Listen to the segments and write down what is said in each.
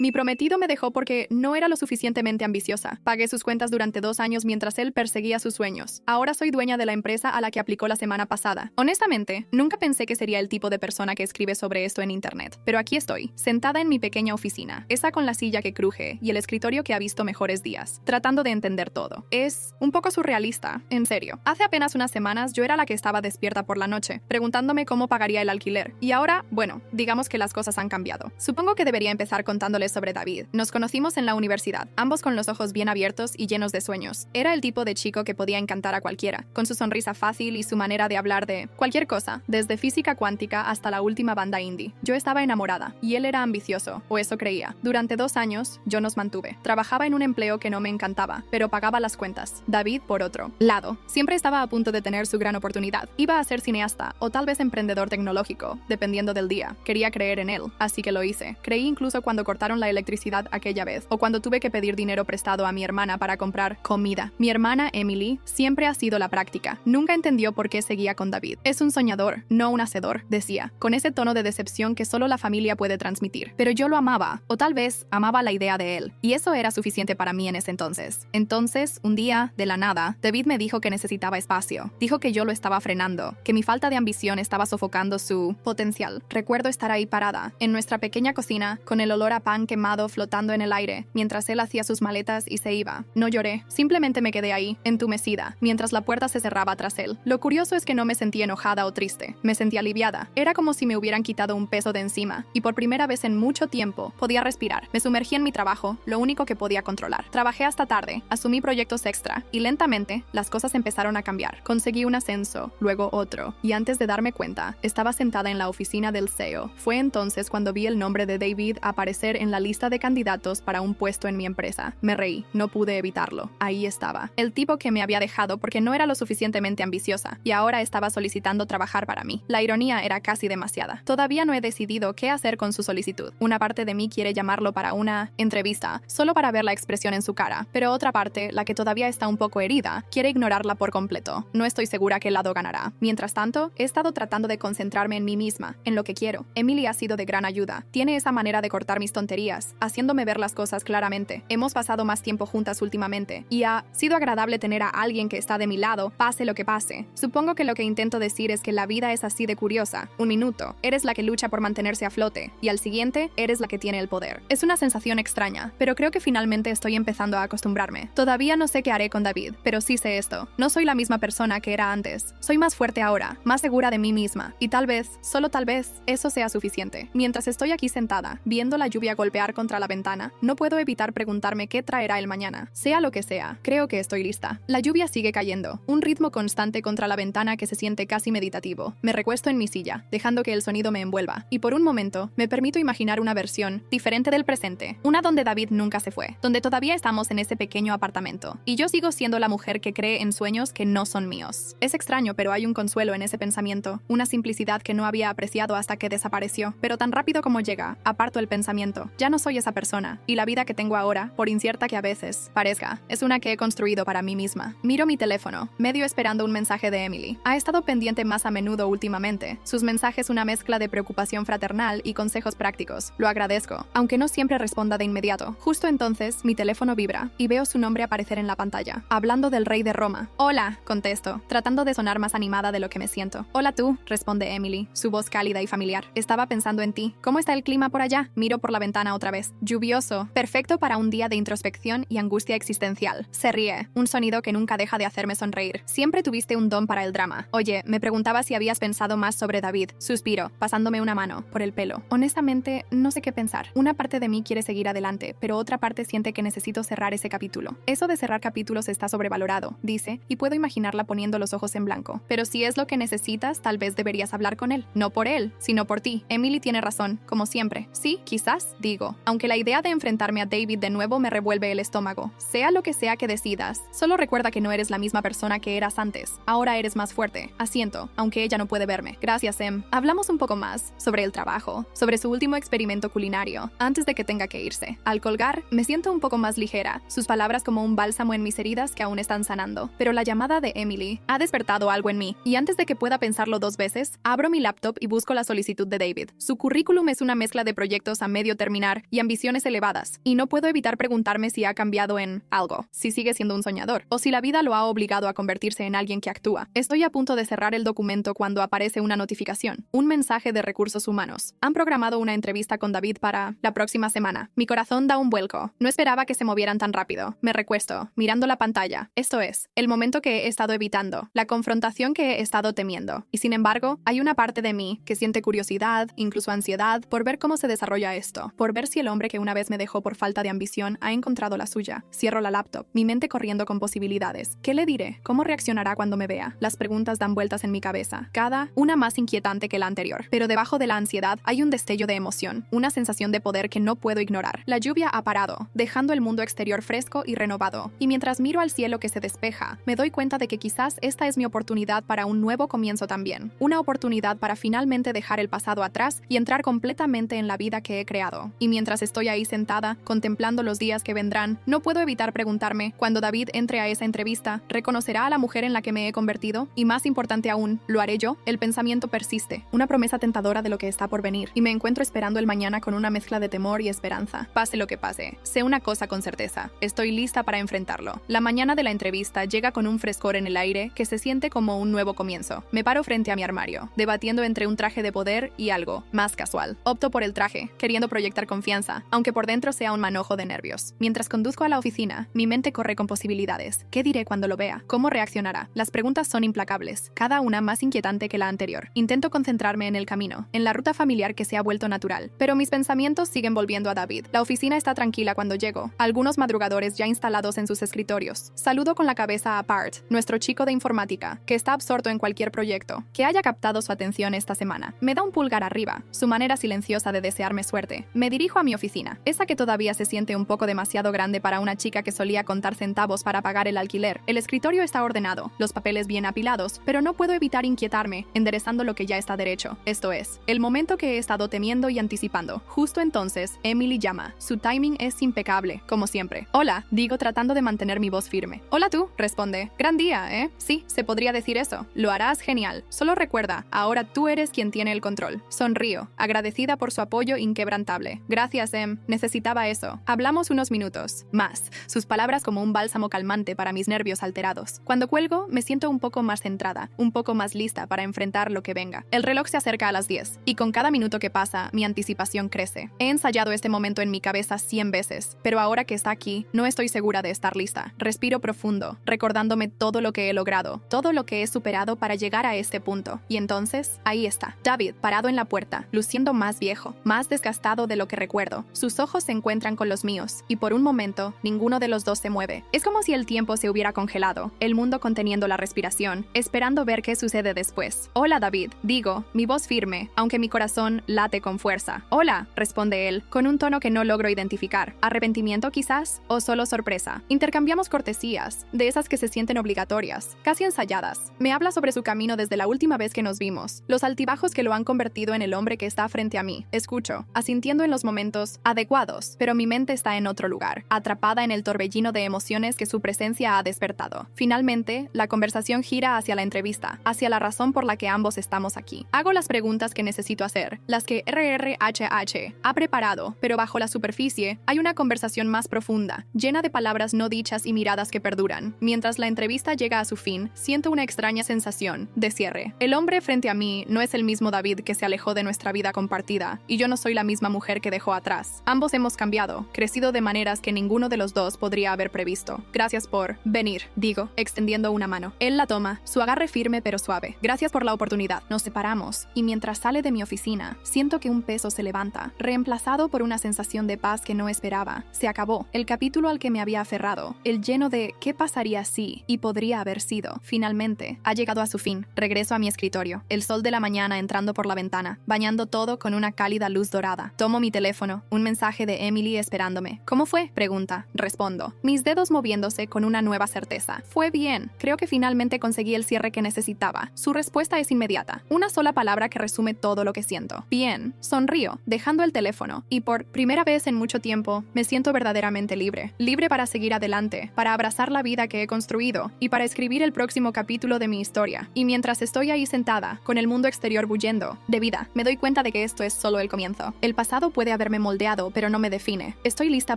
Mi prometido me dejó porque no era lo suficientemente ambiciosa. Pagué sus cuentas durante 2 años mientras él perseguía sus sueños. Ahora soy dueña de la empresa a la que aplicó la semana pasada. Honestamente, nunca pensé que sería el tipo de persona que escribe sobre esto en internet. Pero aquí estoy, sentada en mi pequeña oficina, esa con la silla que cruje y el escritorio que ha visto mejores días, tratando de entender todo. Es un poco surrealista, en serio. Hace apenas unas semanas yo era la que estaba despierta por la noche, preguntándome cómo pagaría el alquiler. Y ahora, bueno, digamos que las cosas han cambiado. Supongo que debería empezar contándoles sobre David. Nos conocimos en la universidad, ambos con los ojos bien abiertos y llenos de sueños. Era el tipo de chico que podía encantar a cualquiera, con su sonrisa fácil y su manera de hablar de cualquier cosa, desde física cuántica hasta la última banda indie. Yo estaba enamorada, y él era ambicioso, o eso creía. Durante 2 años, yo nos mantuve. Trabajaba en un empleo que no me encantaba, pero pagaba las cuentas. David, por otro lado, siempre estaba a punto de tener su gran oportunidad. Iba a ser cineasta, o tal vez emprendedor tecnológico, dependiendo del día. Quería creer en él, así que lo hice. Creí incluso cuando cortaron la electricidad aquella vez, o cuando tuve que pedir dinero prestado a mi hermana para comprar comida. Mi hermana, Emily, siempre ha sido la práctica. Nunca entendió por qué seguía con David. Es un soñador, no un hacedor, decía, con ese tono de decepción que solo la familia puede transmitir. Pero yo lo amaba, o tal vez amaba la idea de él, y eso era suficiente para mí en ese entonces. Entonces, un día, de la nada, David me dijo que necesitaba espacio. Dijo que yo lo estaba frenando, que mi falta de ambición estaba sofocando su potencial. Recuerdo estar ahí parada, en nuestra pequeña cocina, con el olor a pan quemado flotando en el aire, mientras él hacía sus maletas y se iba. No lloré, simplemente me quedé ahí, entumecida, mientras la puerta se cerraba tras él. Lo curioso es que no me sentí enojada o triste, me sentí aliviada. Era como si me hubieran quitado un peso de encima, y por primera vez en mucho tiempo podía respirar. Me sumergí en mi trabajo, lo único que podía controlar. Trabajé hasta tarde, asumí proyectos extra, y lentamente las cosas empezaron a cambiar. Conseguí un ascenso, luego otro, y antes de darme cuenta, estaba sentada en la oficina del CEO. Fue entonces cuando vi el nombre de David aparecer en la lista de candidatos para un puesto en mi empresa. Me reí, no pude evitarlo. Ahí estaba, el tipo que me había dejado porque no era lo suficientemente ambiciosa, y ahora estaba solicitando trabajar para mí. La ironía era casi demasiada. Todavía no he decidido qué hacer con su solicitud. Una parte de mí quiere llamarlo para una entrevista, solo para ver la expresión en su cara, pero otra parte, la que todavía está un poco herida, quiere ignorarla por completo. No estoy segura qué lado ganará. Mientras tanto, he estado tratando de concentrarme en mí misma, en lo que quiero. Emily ha sido de gran ayuda. Tiene esa manera de cortar mis tonterías, haciéndome ver las cosas claramente. Hemos pasado más tiempo juntas últimamente, y ha sido agradable tener a alguien que está de mi lado, pase lo que pase. Supongo que lo que intento decir es que la vida es así de curiosa. Un minuto, eres la que lucha por mantenerse a flote, y al siguiente, eres la que tiene el poder. Es una sensación extraña, pero creo que finalmente estoy empezando a acostumbrarme. Todavía no sé qué haré con David, pero sí sé esto. No soy la misma persona que era antes. Soy más fuerte ahora, más segura de mí misma, y tal vez, solo tal vez, eso sea suficiente. Mientras estoy aquí sentada, viendo la lluvia golpear contra la ventana, no puedo evitar preguntarme qué traerá el mañana. Sea lo que sea, creo que estoy lista. La lluvia sigue cayendo, un ritmo constante contra la ventana que se siente casi meditativo. Me recuesto en mi silla, dejando que el sonido me envuelva, y por un momento, me permito imaginar una versión diferente del presente, una donde David nunca se fue, donde todavía estamos en ese pequeño apartamento, y yo sigo siendo la mujer que cree en sueños que no son míos. Es extraño, pero hay un consuelo en ese pensamiento, una simplicidad que no había apreciado hasta que desapareció, pero tan rápido como llega, aparto el pensamiento. Ya no soy esa persona, y la vida que tengo ahora, por incierta que a veces parezca, es una que he construido para mí misma. Miro mi teléfono, medio esperando un mensaje de Emily. Ha estado pendiente más a menudo últimamente. Sus mensajes una mezcla de preocupación fraternal y consejos prácticos. Lo agradezco, aunque no siempre responda de inmediato. Justo entonces, mi teléfono vibra, y veo su nombre aparecer en la pantalla. Hablando del rey de Roma. Hola, contesto, tratando de sonar más animada de lo que me siento. Hola tú, responde Emily, su voz cálida y familiar. Estaba pensando en ti. ¿Cómo está el clima por allá? Miro por la ventana otra vez. Lluvioso, perfecto para un día de introspección y angustia existencial. Se ríe, un sonido que nunca deja de hacerme sonreír. Siempre tuviste un don para el drama. Oye, me preguntaba si habías pensado más sobre David. Suspiro, pasándome una mano por el pelo. Honestamente, no sé qué pensar. Una parte de mí quiere seguir adelante, pero otra parte siente que necesito cerrar ese capítulo. Eso de cerrar capítulos está sobrevalorado, dice, y puedo imaginarla poniendo los ojos en blanco. Pero si es lo que necesitas, tal vez deberías hablar con él. No por él, sino por ti. Emily tiene razón, como siempre. Sí, quizás, digo. Aunque la idea de enfrentarme a David de nuevo me revuelve el estómago. Sea lo que sea que decidas, solo recuerda que no eres la misma persona que eras antes. Ahora eres más fuerte. Asiento, aunque ella no puede verme. Gracias, Em. Hablamos un poco más sobre el trabajo, sobre su último experimento culinario, antes de que tenga que irse. Al colgar, me siento un poco más ligera, sus palabras como un bálsamo en mis heridas que aún están sanando. Pero la llamada de Emily ha despertado algo en mí, y antes de que pueda pensarlo 2 veces, abro mi laptop y busco la solicitud de David. Su currículum es una mezcla de proyectos a medio terminar soñar y ambiciones elevadas, y no puedo evitar preguntarme si ha cambiado en algo, si sigue siendo un soñador, o si la vida lo ha obligado a convertirse en alguien que actúa. Estoy a punto de cerrar el documento cuando aparece una notificación, un mensaje de recursos humanos. Han programado una entrevista con David para la próxima semana. Mi corazón da un vuelco. No esperaba que se movieran tan rápido. Me recuesto, mirando la pantalla. Esto es, el momento que he estado evitando, la confrontación que he estado temiendo. Y sin embargo, hay una parte de mí que siente curiosidad, incluso ansiedad, por ver cómo se desarrolla esto, por ver si el hombre que una vez me dejó por falta de ambición ha encontrado la suya. Cierro la laptop, mi mente corriendo con posibilidades. ¿Qué le diré? ¿Cómo reaccionará cuando me vea? Las preguntas dan vueltas en mi cabeza, cada una más inquietante que la anterior. Pero debajo de la ansiedad hay un destello de emoción, una sensación de poder que no puedo ignorar. La lluvia ha parado, dejando el mundo exterior fresco y renovado, y mientras miro al cielo que se despeja, me doy cuenta de que quizás esta es mi oportunidad para un nuevo comienzo también. Una oportunidad para finalmente dejar el pasado atrás y entrar completamente en la vida que he creado. Y mientras estoy ahí sentada, contemplando los días que vendrán, no puedo evitar preguntarme, cuando David entre a esa entrevista, ¿reconocerá a la mujer en la que me he convertido? Y más importante aún, ¿lo haré yo? El pensamiento persiste, una promesa tentadora de lo que está por venir, y me encuentro esperando el mañana con una mezcla de temor y esperanza. Pase lo que pase, sé una cosa con certeza, estoy lista para enfrentarlo. La mañana de la entrevista llega con un frescor en el aire que se siente como un nuevo comienzo. Me paro frente a mi armario, debatiendo entre un traje de poder y algo más casual. Opto por el traje, queriendo proyectar confianza, aunque por dentro sea un manojo de nervios. Mientras conduzco a la oficina, mi mente corre con posibilidades. ¿Qué diré cuando lo vea? ¿Cómo reaccionará? Las preguntas son implacables, cada una más inquietante que la anterior. Intento concentrarme en el camino, en la ruta familiar que se ha vuelto natural, pero mis pensamientos siguen volviendo a David. La oficina está tranquila cuando llego, algunos madrugadores ya instalados en sus escritorios. Saludo con la cabeza a Bart, nuestro chico de informática, que está absorto en cualquier proyecto que haya captado su atención esta semana. Me da un pulgar arriba, su manera silenciosa de desearme suerte. Me dirijo a mi oficina, esa que todavía se siente un poco demasiado grande para una chica que solía contar centavos para pagar el alquiler. El escritorio está ordenado, los papeles bien apilados, pero no puedo evitar inquietarme, enderezando lo que ya está derecho. Esto es, el momento que he estado temiendo y anticipando. Justo entonces, Emily llama. Su timing es impecable, como siempre. Hola, digo tratando de mantener mi voz firme. Hola tú, responde. Gran día, ¿eh? Sí, se podría decir eso. Lo harás genial. Solo recuerda, ahora tú eres quien tiene el control. Sonrío, agradecida por su apoyo inquebrantable. Gracias, Em. Necesitaba eso. Hablamos unos minutos. Más. Sus palabras como un bálsamo calmante para mis nervios alterados. Cuando cuelgo, me siento un poco más centrada, un poco más lista para enfrentar lo que venga. El reloj se acerca a las 10, y con cada minuto que pasa, mi anticipación crece. He ensayado este momento en mi cabeza 100 veces, pero ahora que está aquí, no estoy segura de estar lista. Respiro profundo, recordándome todo lo que he logrado, todo lo que he superado para llegar a este punto. Y entonces, ahí está, David, parado en la puerta, luciendo más viejo, más desgastado de lo que recuerdo. Sus ojos se encuentran con los míos, y por un momento, ninguno de los dos se mueve. Es como si el tiempo se hubiera congelado, el mundo conteniendo la respiración, esperando ver qué sucede después. Hola, David, digo, mi voz firme, aunque mi corazón late con fuerza. Hola, responde él, con un tono que no logro identificar. ¿Arrepentimiento quizás? ¿O solo sorpresa? Intercambiamos cortesías, de esas que se sienten obligatorias, casi ensayadas. Me habla sobre su camino desde la última vez que nos vimos, los altibajos que lo han convertido en el hombre que está frente a mí. Escucho, asintiendo en los momentos adecuados, pero mi mente está en otro lugar, atrapada en el torbellino de emociones que su presencia ha despertado. Finalmente, la conversación gira hacia la entrevista, hacia la razón por la que ambos estamos aquí. Hago las preguntas que necesito hacer, las que RRHH ha preparado, pero bajo la superficie hay una conversación más profunda, llena de palabras no dichas y miradas que perduran. Mientras la entrevista llega a su fin, siento una extraña sensación de cierre. El hombre frente a mí no es el mismo David que se alejó de nuestra vida compartida, y yo no soy la misma mujer que dejó atrás. Ambos hemos cambiado, crecido de maneras que ninguno de los dos podría haber previsto. Gracias por venir, digo, extendiendo una mano. Él la toma, su agarre firme pero suave. Gracias por la oportunidad. Nos separamos, y mientras sale de mi oficina, siento que un peso se levanta, reemplazado por una sensación de paz que no esperaba. Se acabó. El capítulo al que me había aferrado, el lleno de ¿qué pasaría si? Y podría haber sido, finalmente, ha llegado a su fin. Regreso a mi escritorio, el sol de la mañana entrando por la ventana, bañando todo con una cálida luz dorada. Tomo mi teléfono, un mensaje de Emily esperándome. ¿Cómo fue? Pregunta. Respondo, mis dedos moviéndose con una nueva certeza. Fue bien. Creo que finalmente conseguí el cierre que necesitaba. Su respuesta es inmediata. Una sola palabra que resume todo lo que siento. Bien. Sonrío, dejando el teléfono, y por primera vez en mucho tiempo, me siento verdaderamente libre. Libre para seguir adelante, para abrazar la vida que he construido, y para escribir el próximo capítulo de mi historia. Y mientras estoy ahí sentada, con el mundo exterior bullendo de vida, me doy cuenta de que esto es solo el comienzo. El pasado puede haberme moldeado, pero no me define. Estoy lista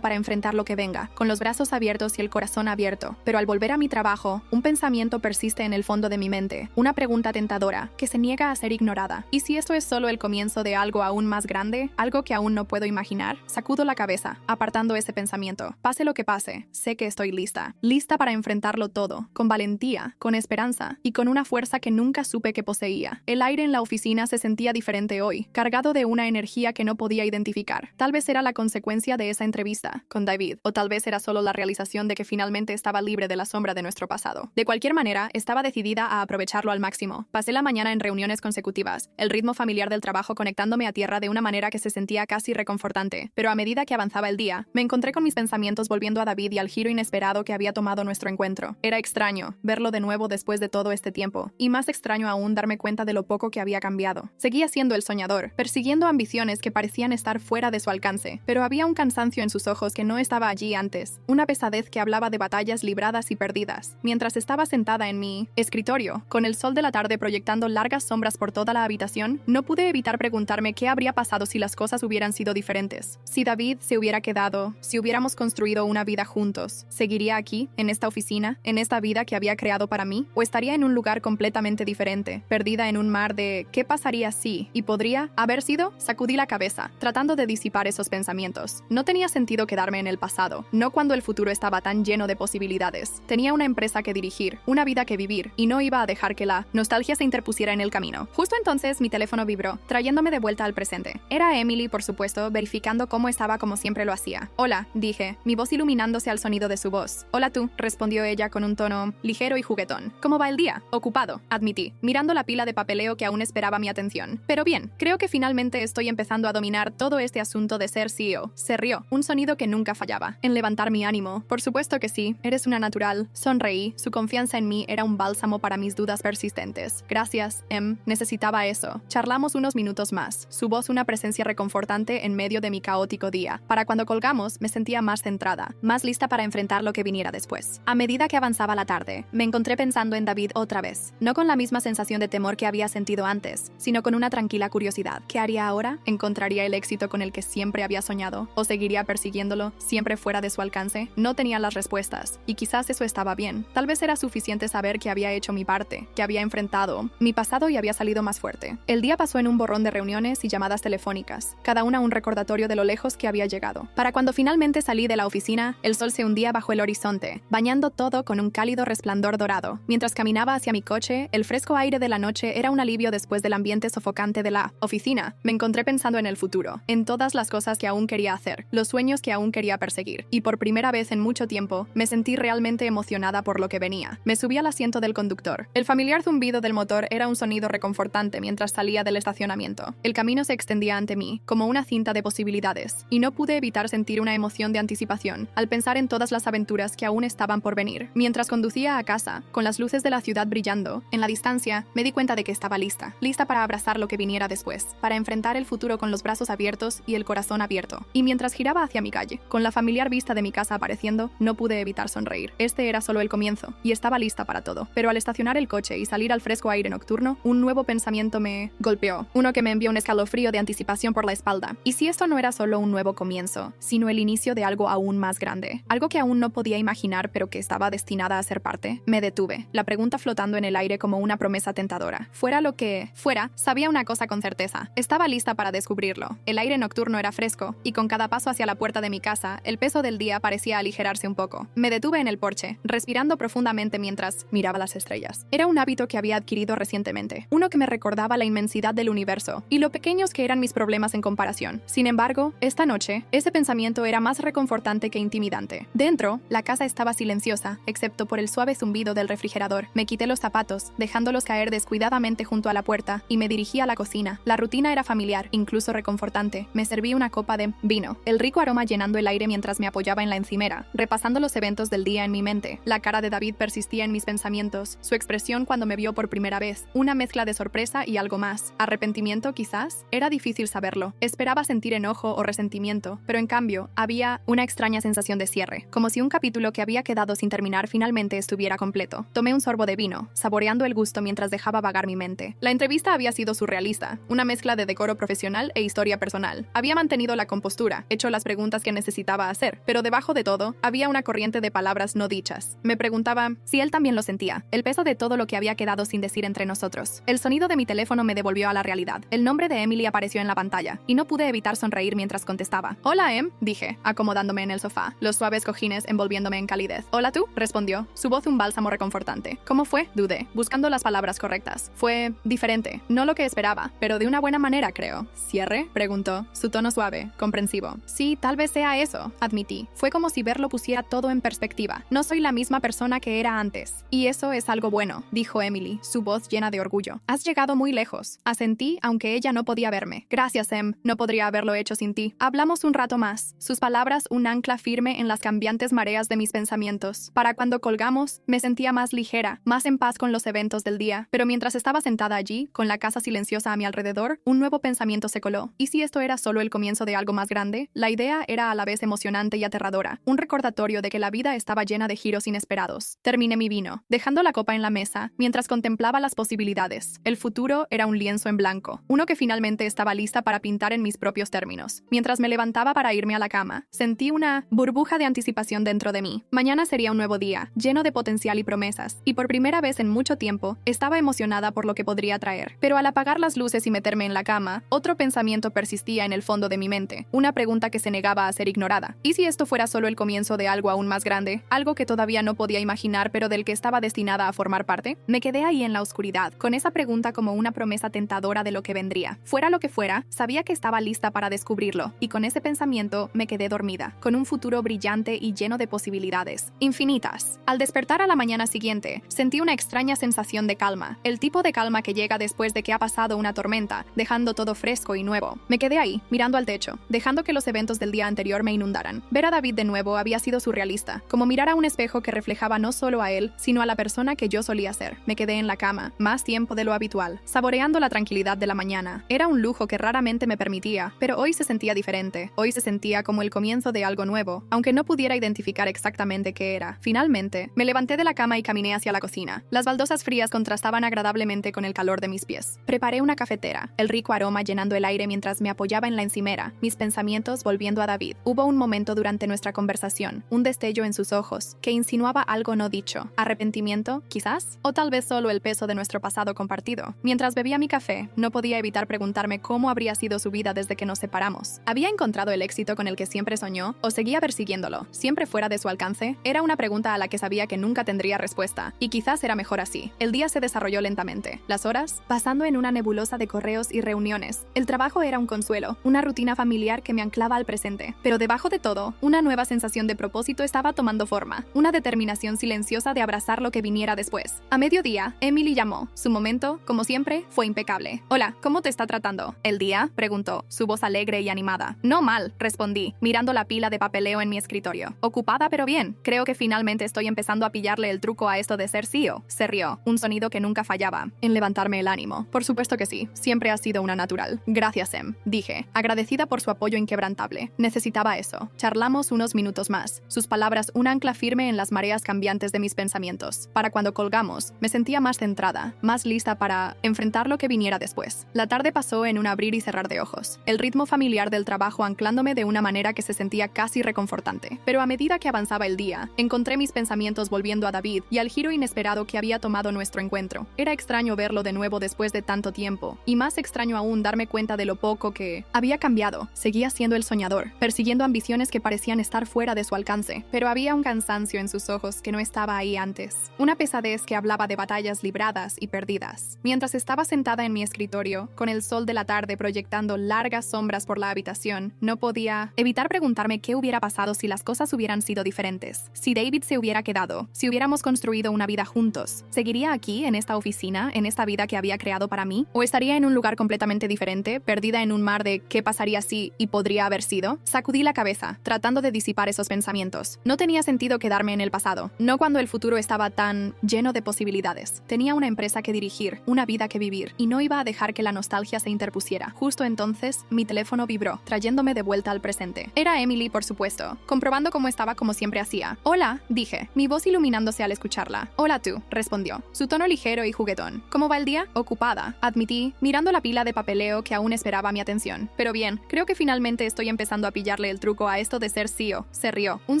para enfrentar lo que venga, con los brazos abiertos y el corazón abierto. Pero al volver a mi trabajo, un pensamiento persiste en el fondo de mi mente, una pregunta tentadora, que se niega a ser ignorada. ¿Y si esto es solo el comienzo de algo aún más grande? ¿Algo que aún no puedo imaginar? Sacudo la cabeza, apartando ese pensamiento. Pase lo que pase, sé que estoy lista. Lista para enfrentarlo todo, con valentía, con esperanza y con una fuerza que nunca supe que poseía. El aire en la oficina se sentía diferente hoy, cargado de una energía que no podía identificar. Tal vez era la consecuencia de esa entrevista con David, o tal vez era solo la realización de que finalmente estaba libre de la sombra de nuestro pasado. De cualquier manera, estaba decidida a aprovecharlo al máximo. Pasé la mañana en reuniones consecutivas, el ritmo familiar del trabajo conectándome a tierra de una manera que se sentía casi reconfortante. Pero a medida que avanzaba el día, me encontré con mis pensamientos volviendo a David y al giro inesperado que había tomado nuestro encuentro. Era extraño verlo de nuevo después de todo este tiempo, y más extraño aún darme cuenta de lo poco que había cambiado. Seguía siendo el soñador, persiguiendo ambiciones que parecían estar fuera de su alcance, pero había un cansancio en sus ojos que no estaba allí antes, una pesadez que hablaba de batallas libradas y perdidas. Mientras estaba sentada en mi escritorio, con el sol de la tarde proyectando largas sombras por toda la habitación, no pude evitar preguntarme qué habría pasado si las cosas hubieran sido diferentes. Si David se hubiera quedado, si hubiéramos construido una vida juntos, ¿seguiría aquí, en esta oficina, en esta vida que había creado para mí? ¿O estaría en un lugar completamente diferente, perdida en un mar de ¿qué pasaría si? ¿Y podría haber sido? Sacudí la cabeza, tratando de disipar esos pensamientos. No tenía sentido quedarme en el pasado, no cuando el futuro estaba tan lleno de posibilidades. Tenía una empresa que dirigir, una vida que vivir, y no iba a dejar que la nostalgia se interpusiera en el camino. Justo entonces mi teléfono vibró, trayéndome de vuelta al presente. Era Emily, por supuesto, verificando cómo estaba como siempre lo hacía. Hola, dije, mi voz iluminándose al sonido de su voz. Hola tú, respondió ella con un tono ligero y juguetón. ¿Cómo va el día? Ocupado, admití, mirando la pila de papeleo que aún esperaba mi atención. Pero bien, creo que finalmente estoy empezando a dominar todo este asunto de ser CEO. Se rió, un sonido que nunca fallaba. En levantar mi ánimo. Por supuesto que sí, eres una natural. Sonreí, su confianza en mí era un bálsamo para mis dudas persistentes. Gracias, necesitaba eso. Charlamos unos minutos más, su voz una presencia reconfortante en medio de mi caótico día. Para cuando colgamos, me sentía más centrada, más lista para enfrentar lo que viniera después. A medida que avanzaba la tarde, me encontré pensando en David otra vez, no con la misma sensación de temor que había sentido antes, sino con una tranquila curiosidad. ¿Qué haría ahora? ¿Encontraría el éxito con el que siempre había soñado? ¿O seguiría persiguiéndolo, siempre fuera de su alcance? No tenía las respuestas, y quizás eso estaba bien. Tal vez era suficiente saber que había hecho mi parte, que había enfrentado mi pasado y había salido más fuerte. El día pasó en un borrón de reuniones y llamadas telefónicas, cada una un recordatorio de lo lejos que había llegado. Para cuando finalmente salí de la oficina, el sol se hundía bajo el horizonte, bañando todo con un cálido resplandor dorado. Mientras caminaba hacia mi coche, el fresco aire de la noche era un alivio después del ambiente sofocante de la oficina. Me encontré pensando en el futuro, en todas las cosas que aún quería hacer, los sueños que aún quería perseguir, y por primera vez en mucho tiempo, me sentí realmente emocionada por lo que venía. Me subí al asiento del conductor. El familiar zumbido del motor era un sonido reconfortante mientras salía del estacionamiento. El camino se extendía ante mí, como una cinta de posibilidades, y no pude evitar sentir una emoción de anticipación al pensar en todas las aventuras que aún estaban por venir. Mientras conducía a casa, con las luces de la ciudad brillando, en la distancia, me di cuenta de que estaba lista para abrazar lo que viniera después, para enfrentar el futuro con los brazos abiertos y el corazón abierto. Y mientras giraba hacia mi calle, con la familiar vista de mi casa apareciendo, no pude evitar sonreír. Este era solo el comienzo, y estaba lista para todo. Pero al estacionar el coche y salir al fresco aire nocturno, un nuevo pensamiento me golpeó, uno que me envió un escalofrío de anticipación por la espalda. ¿Y si esto no era solo un nuevo comienzo, sino el inicio de algo aún más grande? Algo que aún no podía imaginar, pero que estaba destinada a ser parte. Me detuve, la pregunta flotando en el aire como una promesa tentadora. Fuera lo que fuera, sabía una cosa con certeza. Estaba lista para descubrirlo. El aire nocturno era fresco, y con cada paso hacia la puerta de mi casa, el peso del día parecía aligerarse un poco. Me detuve en el porche, respirando profundamente mientras miraba las estrellas. Era un hábito que había adquirido recientemente, uno que me recordaba la inmensidad del universo y lo pequeños que eran mis problemas en comparación. Sin embargo, esta noche, ese pensamiento era más reconfortante que intimidante. Dentro, la casa estaba silenciosa, excepto por el suave zumbido del refrigerador. Me quité los zapatos, dejándolos caer descuidadamente junto a la puerta, y me dirigí a la cocina. La rutina era familiar, incluso reconfortante. Me serví una copa de vino, el rico aroma llenando el aire mientras me apoyaba en la encimera, repasando los eventos del día en mi mente. La cara de David persistía en mis pensamientos, su expresión cuando me vio por primera vez, una mezcla de sorpresa y algo más. ¿Arrepentimiento, quizás? Era difícil saberlo. Esperaba sentir enojo o resentimiento, pero en cambio, había una extraña sensación de cierre, como si un capítulo que había quedado sin terminar finalmente estuviera completo. Tomé un sorbo de vino, saboreando el gusto mientras dejaba vagar mi mente. La entrevista había sido surrealista, una mezcla de decoro profesional e historia personal. Había mantenido la compostura, hecho las preguntas que necesitaba hacer, pero debajo de todo, había una corriente de palabras no dichas. Me preguntaba si él también lo sentía, el peso de todo lo que había quedado sin decir entre nosotros. El sonido de mi teléfono me devolvió a la realidad. El nombre de Emily apareció en la pantalla, y no pude evitar sonreír mientras contestaba. «Hola, Em», dije, acomodándome en el sofá, los suaves cojines envolviéndome en calidez. «Hola tú», respondió, su voz un bálsamo reconfortante. «¿Cómo fue?», dudé, buscando las palabras correctas. «Fue diferente, no lo que esperaba, pero de una buena manera, creo». «¿Cierre?», preguntó, su tono suave, comprensivo. «Sí, tal vez sea eso», admití. Fue como si verlo pusiera todo en perspectiva. No soy la misma persona que era antes. «Y eso es algo bueno», dijo Emily, su voz llena de orgullo. «Has llegado muy lejos». Asentí, aunque ella no podía verme. «Gracias, Em. No podría haberlo hecho sin ti». Hablamos un rato más. Sus palabras un ancla firme en las cambiantes mareas de mis pensamientos. Para cuando colgamos, me sentía más ligera, más en paz con los eventos del día. Pero mientras estaba sentada allí, con la casa silenciosa a mi alrededor, un nuevo pensamiento se coló. ¿Y si esto era solo el comienzo de algo más grande? La idea era a la vez emocionante y aterradora. Un recordatorio de que la vida estaba llena de giros inesperados. Terminé mi vino, dejando la copa en la mesa, mientras contemplaba las posibilidades. El futuro era un lienzo en blanco, uno que finalmente estaba lista para pintar en mis propios términos. Mientras me levantaba para irme a la cama, sentí una burbuja de anticipación dentro de mí. Mañana sería un nuevo día, lleno de potencial y promesas, y por primera vez en mucho tiempo, estaba emocionada por lo que podría traer. Pero al apagar las luces y meterme en la cama, otro pensamiento persistía en el fondo de mi mente, una pregunta que se negaba a ser ignorada. ¿Y si esto fuera solo el comienzo de algo aún más grande? Algo que todavía no podía imaginar, pero del que estaba destinada a formar parte. Me quedé ahí en la oscuridad, con esa pregunta como una promesa tentadora de lo que vendría. Fuera lo que fuera, sabía que estaba lista para descubrirlo, y con ese pensamiento me quedé dormida, con un futuro brillante y lleno de posibilidades, infinitas. Al despertar a la mañana siguiente, sentí una extraña sensación de calma, el tipo de calma que llega después de que ha pasado una tormenta, dejando todo fresco y nuevo. Me quedé ahí, mirando al techo, dejando que los eventos del día anterior me inundaran. Ver a David de nuevo había sido surrealista, como mirar a un espejo que reflejaba no solo a él, sino a la persona que yo solía ser. Me quedé en la cama, más tiempo de lo habitual, saboreando la tranquilidad de la mañana. Era un lujo que raramente me permitía, pero hoy se sentía diferente. Hoy se sentía como el comienzo de algo nuevo, aunque no pudiera identificar exactamente qué era. Finalmente, me levanté de la cama y caminé hacia la cocina. Las baldosas frías contrastaban agradablemente con el calor de mis pies. Preparé una cafetera, el rico aroma llenando el aire mientras me apoyaba en la encimera, mis pensamientos volviendo a David. Hubo un momento durante nuestra conversación, un destello en sus ojos, que insinuaba algo no dicho. ¿Arrepentimiento, quizás? ¿O tal vez solo el peso de nuestro pasado compartido? Mientras bebía mi café, no podía evitar preguntarme cómo habría sido su vida desde que nos separamos. ¿Había encontrado el éxito con el que siempre soñó? ¿O seguía persiguiéndolo, siempre fuera de su alcance? Era una pregunta a la que sabía que nunca tendría respuesta, y quizás era mejor así. El día se desarrolló lentamente. Las horas, pasando en una nebulosa de correos y reuniones. El trabajo era un consuelo, una rutina familiar que me anclaba al presente. Pero debajo de todo, una nueva sensación de propósito estaba tomando forma, una determinación silenciosa de abrazar lo que viniera después. A mediodía, Emily llamó. Su momento, como siempre, fue impecable. «Hola, ¿cómo te está tratando?» «¿El día?», preguntó, su voz alegre y animada. «No mal», respondí, mirando la pila de papeleo en mi escritorio. «Ocupada pero bien. Creo que finalmente estoy empezando a pillarle el truco a esto de ser CEO». Se rió, un sonido que nunca fallaba en levantarme el ánimo. «Por supuesto que sí, siempre has sido una natural». «Gracias, Em», dije, agradecida por su apoyo inquebrantable. Necesitaba eso. Charlamos unos minutos más, sus palabras un ancla firme en las mareas cambiantes de mis pensamientos. Para cuando colgamos, me sentía más centrada, más lista para enfrentar lo que viniera después. La tarde pasó en un abrir y cerrar de ojos, el ritmo familiar del trabajo anclándome de una manera que se sentía casi reconfortante. Pero a medida que avanzaba el día, encontré mis pensamientos volviendo a David y al giro inesperado que había tomado nuestro encuentro. Era extraño verlo de nuevo después de tanto tiempo, y más extraño aún darme cuenta de lo poco que había cambiado. Seguía siendo el soñador, persiguiendo ambiciones que parecían estar fuera de su alcance, pero había un cansancio en sus ojos que no estaba ahí antes. Una pesadez que hablaba de batallas libradas y perdidas. Mientras estaba sentada en mi escritorio, con el sol de la tarde proyectando largas sombras por la habitación, no podía evitar preguntarme qué hubiera pasado si las cosas hubieran sido diferentes. Si David se hubiera quedado, si hubiéramos construido una vida juntos, ¿seguiría aquí, en esta oficina, en esta vida que había creado para mí? ¿O estaría en un lugar completamente diferente, perdida en un mar de qué pasaría si y podría haber sido? Sacudí la cabeza, tratando de disipar esos pensamientos. No tenía sentido quedarme en el pasado, no cuando el futuro estaba tan lleno de posibilidades. Tenía una empresa que dirigir, una vida que vivir, y no iba a dejar que la nostalgia se interpusiera. Justo entonces, mi teléfono vibró, trayéndome de vuelta al presente. Era Emily, por supuesto, comprobando cómo estaba como siempre hacía. «Hola», dije, mi voz iluminándose al escucharla. «Hola tú», respondió, su tono ligero y juguetón. «¿Cómo va el día?» «Ocupada», admití, mirando la pila de papeleo que aún esperaba mi atención. pero bien, creo que finalmente estoy empezando a pillarle el truco a esto de ser CEO. Se rió. Un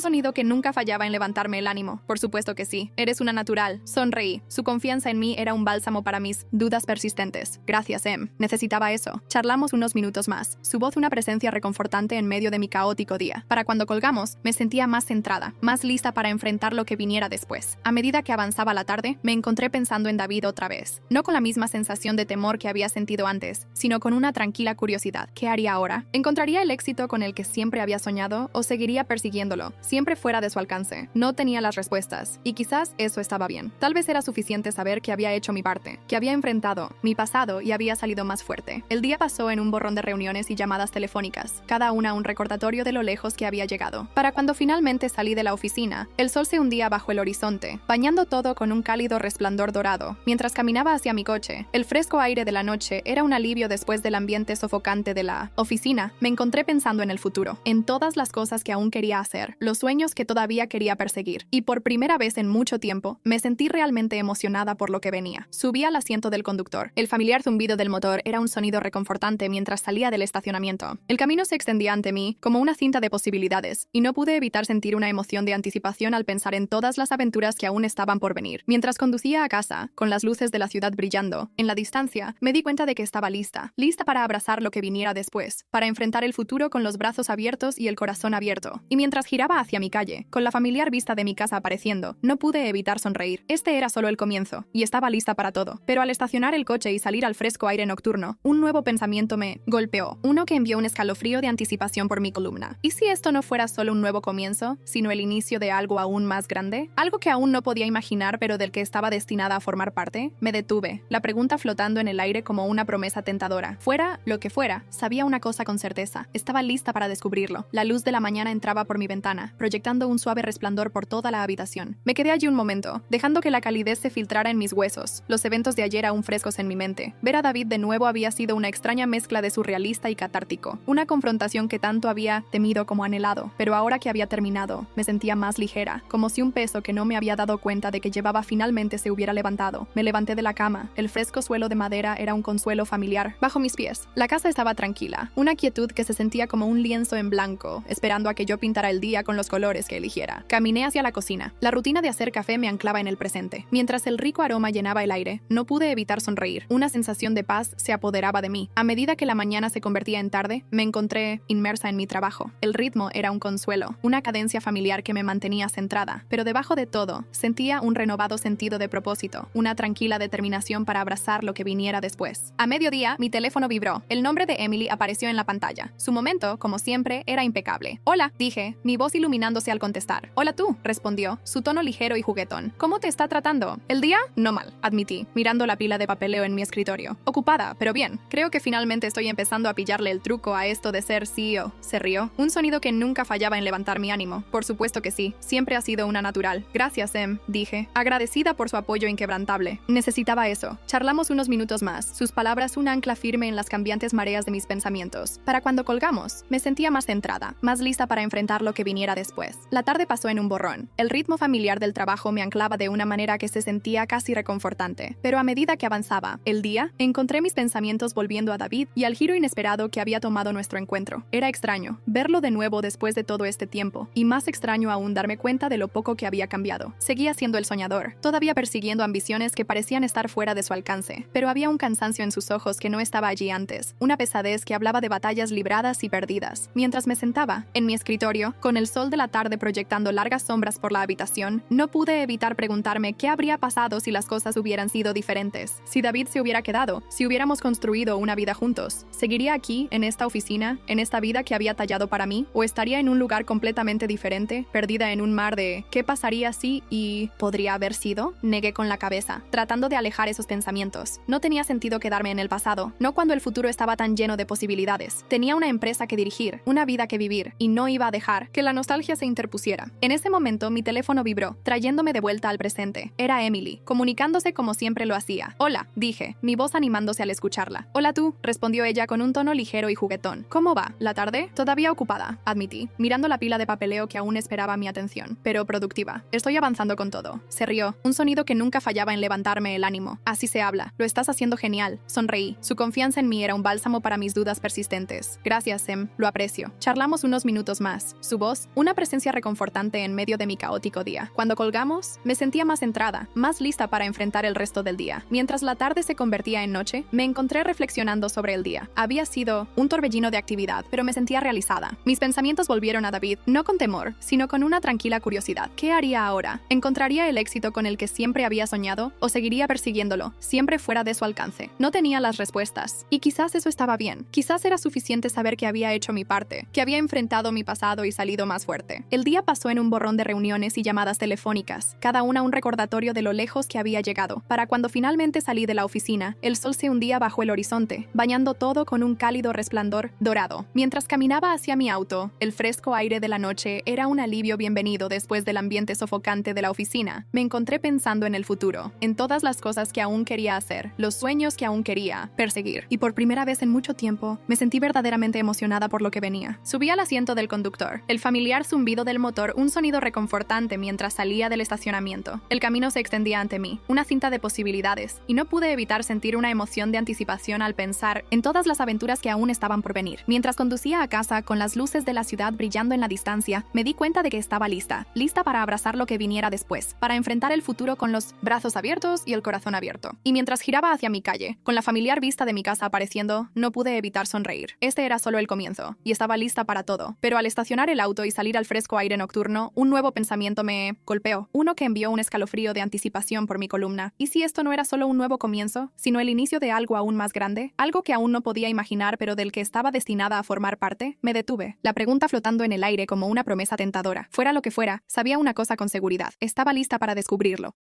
sonido que nunca fallaba en levantarme el ánimo. Por supuesto que sí. Eres una natural. Sonreí. Su confianza en mí era un bálsamo para mis dudas persistentes. Gracias, Em. Necesitaba eso. Charlamos unos minutos más. Su voz una presencia reconfortante en medio de mi caótico día. Para cuando colgamos, me sentía más centrada, más lista para enfrentar lo que viniera después. A medida que avanzaba la tarde, me encontré pensando en David otra vez. No con la misma sensación de temor que había sentido antes, sino con una tranquila curiosidad. ¿Qué haría ahora? ¿Encontraría el éxito con el que siempre había soñado o seguiría persiguiéndolo, siempre fuera de su alcance? No tenía las respuestas, y quizás eso estaba bien. Tal vez era suficiente saber que había hecho mi parte, que había enfrentado mi pasado y había salido más fuerte. El día pasó en un borrón de reuniones y llamadas telefónicas, cada una un recordatorio de lo lejos que había llegado. Para cuando finalmente salí de la oficina, el sol se hundía bajo el horizonte, bañando todo con un cálido resplandor dorado. Mientras caminaba hacia mi coche, el fresco aire de la noche era un alivio después del ambiente sofocante de la oficina. Me encontré pensando en el futuro, en todas las cosas que aún quería hacer, los sueños que todavía quería perseguir. Y por primera vez en mucho tiempo, me sentí realmente emocionada por lo que venía. Subí al asiento del conductor. El familiar zumbido del motor era un sonido reconfortante mientras salía del estacionamiento. El camino se extendía ante mí como una cinta de posibilidades, y no pude evitar sentir una emoción de anticipación al pensar en todas las aventuras que aún estaban por venir. Mientras conducía a casa, con las luces de la ciudad brillando, en la distancia, me di cuenta de que estaba lista para abrazar lo que viniera después, para enfrentar el futuro con los brazos abiertos y el corazón abierto. Y mientras giraba hacia mi calle, con la familiar vista de mi casa apareciendo, no pude evitar sonreír. Este era solo el comienzo, y estaba lista para todo. Pero al estacionar el coche y salir al fresco aire nocturno, un nuevo pensamiento me golpeó, uno que envió un escalofrío de anticipación por mi columna. ¿Y si esto no fuera solo un nuevo comienzo, sino el inicio de algo aún más grande? Algo que aún no podía imaginar, pero del que estaba destinada a formar parte. Me detuve, la pregunta flotando en el aire como una promesa tentadora. Fuera lo que fuera, sabía una cosa con certeza. Estaba lista para descubrirlo. La luz de la mañana entraba por mi ventana, proyectando un suave resplandor por toda la habitación. Me quedé allí un momento, dejando que la calidez se filtrara en mis huesos, los eventos de ayer aún frescos en mi mente. Ver a David de nuevo había sido una extraña mezcla de surrealista y catártico, una confrontación que tanto había temido como anhelado, pero ahora que había terminado, me sentía más ligera, como si un peso que no me había dado cuenta de que llevaba finalmente se hubiera levantado. Me levanté de la cama, el fresco suelo de madera era un consuelo familiar bajo mis pies. La casa estaba tranquila, una quietud que se sentía como un lienzo en blanco, esperando a que yo pintara el día con los colores que eligiera. Caminé hacia la cocina. La rutina de hacer café me anclaba en el presente. Mientras el rico aroma llenaba el aire, no pude evitar sonreír. Una sensación de paz se apoderaba de mí. A medida que la mañana se convertía en tarde, me encontré inmersa en mi trabajo. El ritmo era un consuelo, una cadencia familiar que me mantenía centrada, pero debajo de todo, sentía un renovado sentido de propósito, una tranquila determinación para abrazar lo que viniera después. A mediodía, mi teléfono vibró. El nombre de Emily apareció en la pantalla. Su momento, como siempre, era impecable. «Hola», dije, mi voz iluminándose al contestar. «Hola tú», respondió, su tono ligero y juguetón. «¿Cómo te está tratando? ¿El día?» «No mal», admití, mirando la pila de papeleo en mi escritorio. «Ocupada, pero bien. Creo que finalmente estoy empezando a pillarle el truco a esto de ser CEO». Se rió, un sonido que nunca fallaba en levantar mi ánimo. «Por supuesto que sí. Siempre ha sido una natural». «Gracias, Em», dije, agradecida por su apoyo inquebrantable. Necesitaba eso. Charlamos unos minutos más, sus palabras un ancla firme en las cambiantes mareas de mis pensamientos. Para cuando colgamos, me sentía más centrada, más lista para enfrentar lo que viniera después. La tarde pasó en un borrón. El ritmo familiar del trabajo me anclaba de una manera que se sentía casi reconfortante. Pero a medida que avanzaba el día, encontré mis pensamientos volviendo a David y al giro inesperado que había tomado nuestro encuentro. Era extraño verlo de nuevo después de todo este tiempo, y más extraño aún darme cuenta de lo poco que había cambiado. Seguía siendo el soñador, todavía persiguiendo ambiciones que parecían estar fuera de su alcance, pero había un cansancio en sus ojos que no estaba allí antes, una pesadez que hablaba de batallas libradas y perdidas. Mientras me sentaba en mi escritorio, con el sol de la tarde proyectando largas sombras por la habitación, no pude evitar preguntarme qué habría pasado si las cosas hubieran sido diferentes. Si David se hubiera quedado, si hubiéramos construido una vida juntos, ¿seguiría aquí, en esta oficina, en esta vida que había tallado para mí? ¿O estaría en un lugar completamente diferente, perdida en un mar de ¿qué pasaría si y podría haber sido? Negué con la cabeza, tratando de alejar esos pensamientos. No tenía sentido quedarme en el pasado, no cuando el futuro estaba tan lleno de posibilidades. Tenía una empresa que dirigir, una vida que vivir, y no iba a dejar que la nostalgia se interpusiera. En ese momento, mi teléfono vibró, trayéndome de vuelta al presente. Era Emily, comunicándose como siempre lo hacía. «Hola», dije, mi voz animándose al escucharla. «Hola tú», respondió ella con un tono ligero y juguetón. «¿Cómo va? ¿La tarde?» «Todavía ocupada», admití, mirando la pila de papeleo que aún esperaba mi atención, pero productiva. «Estoy avanzando con todo». Se rió, un sonido que nunca fallaba en levantarme el ánimo. «Así se habla. Lo estás haciendo genial». Sonreí. Su confianza en mí era un bálsamo para mis dudas dudas persistentes. Gracias, Em, lo aprecio. Charlamos unos minutos más. Su voz, una presencia reconfortante en medio de mi caótico día. Cuando colgamos, me sentía más centrada, más lista para enfrentar el resto del día. Mientras la tarde se convertía en noche, me encontré reflexionando sobre el día. Había sido un torbellino de actividad, pero me sentía realizada. Mis pensamientos volvieron a David, no con temor, sino con una tranquila curiosidad. ¿Qué haría ahora? ¿Encontraría el éxito con el que siempre había soñado o seguiría persiguiéndolo, siempre fuera de su alcance? No tenía las respuestas, y quizás eso estaba bien. Quizás era suficiente saber que había hecho mi parte, que había enfrentado mi pasado y salido más fuerte. El día pasó en un borrón de reuniones y llamadas telefónicas, cada una un recordatorio de lo lejos que había llegado. Para cuando finalmente salí de la oficina, el sol se hundía bajo el horizonte, bañando todo con un cálido resplandor dorado. Mientras caminaba hacia mi auto, el fresco aire de la noche era un alivio bienvenido después del ambiente sofocante de la oficina. Me encontré pensando en el futuro, en todas las cosas que aún quería hacer, los sueños que aún quería perseguir. Y por primera vez en mucho tiempo, me sentí verdaderamente emocionada por lo que venía. Subí al asiento del conductor, el familiar zumbido del motor, un sonido reconfortante mientras salía del estacionamiento. El camino se extendía ante mí, una cinta de posibilidades, y no pude evitar sentir una emoción de anticipación al pensar en todas las aventuras que aún estaban por venir. Mientras conducía a casa con las luces de la ciudad brillando en la distancia, me di cuenta de que estaba lista para abrazar lo que viniera después, para enfrentar el futuro con los brazos abiertos y el corazón abierto. Y mientras giraba hacia mi calle, con la familiar vista de mi casa apareciendo, no pude evitar sonreír. Este era solo el comienzo, y estaba lista para todo. Pero al estacionar el auto y salir al fresco aire nocturno, un nuevo pensamiento me golpeó, uno que envió un escalofrío de anticipación por mi columna. ¿Y si esto no era solo un nuevo comienzo, sino el inicio de algo aún más grande? Algo que aún no podía imaginar, pero del que estaba destinada a formar parte. Me detuve, la pregunta flotando en el aire como una promesa tentadora. Fuera lo que fuera, sabía una cosa con seguridad. Estaba lista para descubrirlo.